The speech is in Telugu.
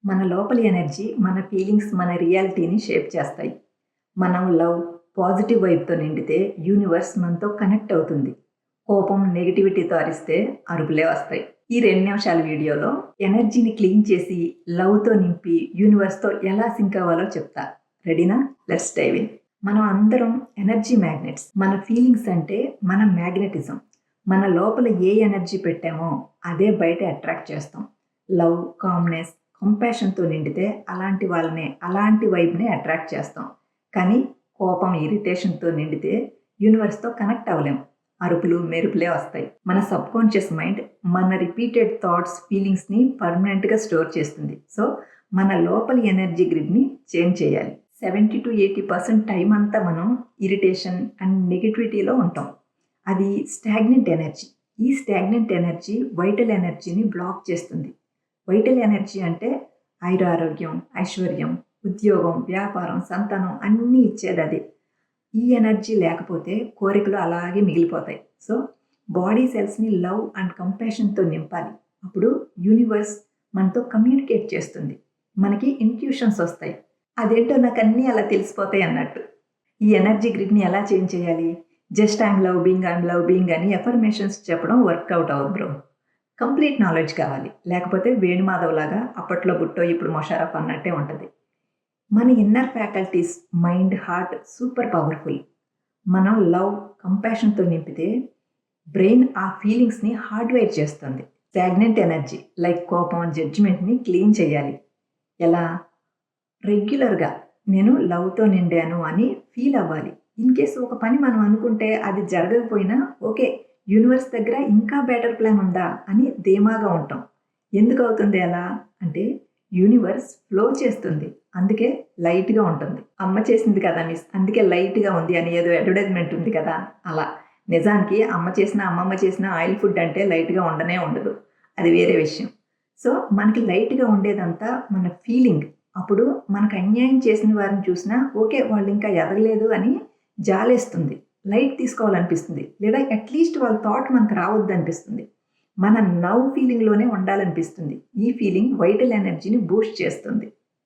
మన లోపలి ఎనర్జీ, మన ఫీలింగ్స్, మన రియాలిటీని షేప్ చేస్తాయి. మనం లవ్, పాజిటివ్ వైబ్‌తో నిండితే యూనివర్స్ మనతో కనెక్ట్ అవుతుంది. కోపం, నెగటివిటీతో అరిస్తే అరుపులే వస్తాయి. ఈ 2 నిమిషాల వీడియోలో ఎనర్జీని క్లీన్ చేసి, లవ్‌తో నింపి యూనివర్స్‌తో ఎలా సింక్ అవ్వాలో చెప్తా. రెడీనా? Let's dive in. మనం అందరం ఎనర్జీ మ్యాగ్నెట్స్. మన ఫీలింగ్స్ అంటే మన మ్యాగ్నెటిజం. మన లోపల ఏ ఎనర్జీ పెట్టామో అదే బయట అట్రాక్ట్ చేస్తాం. లవ్, కామ్నెస్, కంపాషన్‌తో నిండితే అలాంటి వైబ్‌ని అట్రాక్ట్ చేస్తాం. కానీ కోపం, ఇరిటేషన్‌తో నిండితే యూనివర్స్‌తో కనెక్ట్ అవ్వలేం. అరుపులు, మెరుపులే వస్తాయి. మన సబ్‌కాన్షియస్ మైండ్ మన రిపీటెడ్ థాట్స్, ఫీలింగ్స్‌ని పర్మనెంట్‌గా స్టోర్ చేస్తుంది. సో, మన లోపలి ఎనర్జీ గ్రిడ్‌ని చేంజ్ చేయాలి. 70-80% టైం అంతా మనం ఇరిటేషన్ అండ్ నెగటివిటీలో ఉంటాం. అది స్టాగ్నెంట్ ఎనర్జీ. ఈ స్టాగ్నెంట్ ఎనర్జీ వైటల్ ఎనర్జీని బ్లాక్ చేస్తుంది. వైటల్ ఎనర్జీ అంటే ఆయురారోగ్యం, ఐశ్వర్యం, ఉద్యోగం, వ్యాపారం, సంతానం అన్నీ ఇచ్చేది అదే. ఈ ఎనర్జీ లేకపోతే కోరికలు అలాగే మిగిలిపోతాయి. సో బాడీ సెల్స్ని లవ్ అండ్ కంపాషన్తో నింపాలి. అప్పుడు యూనివర్స్ మనతో కమ్యూనికేట్ చేస్తుంది. మనకి ఇంట్యూషన్స్ వస్తాయి. అదేంటో నాకు అన్నీ అలా తెలిసిపోతాయి అన్నట్టు. ఈ ఎనర్జీ గ్రిడ్ని ఎలా చేంజ్ చేయాలి? జస్ట్ ఐఎమ్ లవ్ బీయింగ్ అని ఎఫర్మేషన్స్ చెప్పడం వర్కౌట్ అవ్వదు బ్రో. కంప్లీట్ నాలెడ్జ్ కావాలి. లేకపోతే వేణుమాధవ్ లాగా అప్పట్లో బుట్టో ఇప్పుడు మొషారఫ్ అన్నట్టే ఉంటుంది. మన inner faculties, mind, heart super powerful. మనం లవ్, కంపాషన్తో నింపితే బ్రెయిన్ ఆ ఫీలింగ్స్ని హార్డ్వైర్ చేస్తుంది. స్టాగ్నెంట్ ఎనర్జీ లైక్ కోపం, జడ్జిమెంట్ని క్లీన్ చేయాలి. ఎలా? రెగ్యులర్గా నేను లవ్తో నిండాను అని ఫీల్ అవ్వాలి. ఇన్ కేసు ఒక పని మనం అనుకుంటే అది జరగకపోయినా ఓకే, యూనివర్స్ దగ్గర ఇంకా బెటర్ ప్లాన్ ఉందా అని ధీమాగా ఉంటాం. ఎందుకు అవుతుంది అలా అంటే యూనివర్స్ ఫ్లో చేస్తుంది, అందుకే లైట్గా ఉంటుంది. అమ్మ చేసింది కదా మిస్, అందుకే లైట్గా ఉంది అని ఏదో అడ్వర్టైజ్మెంట్ ఉంది కదా, అలా. నిజానికి అమ్మమ్మ చేసిన ఆయిల్ ఫుడ్ అంటే లైట్గా ఉండనే ఉండదు, అది వేరే విషయం. సో మనకి లైట్గా ఉండేదంతా మన ఫీలింగ్. అప్పుడు మనకు అన్యాయం చేసిన వారిని చూసినా ఓకే, వాళ్ళు ఇంకా ఎదగలేదు అని జాలేస్తుంది, లైట్ తీసుకోవాలనిపిస్తుంది, లేదా అట్లీస్ట్ వాళ్ళ థాట్ మనకు రావద్దు అనిపిస్తుంది. మన నవ్ ఫీలింగ్లోనే ఉండాలనిపిస్తుంది. ఈ ఫీలింగ్ వైటల్ ఎనర్జీని బూస్ట్ చేస్తుంది.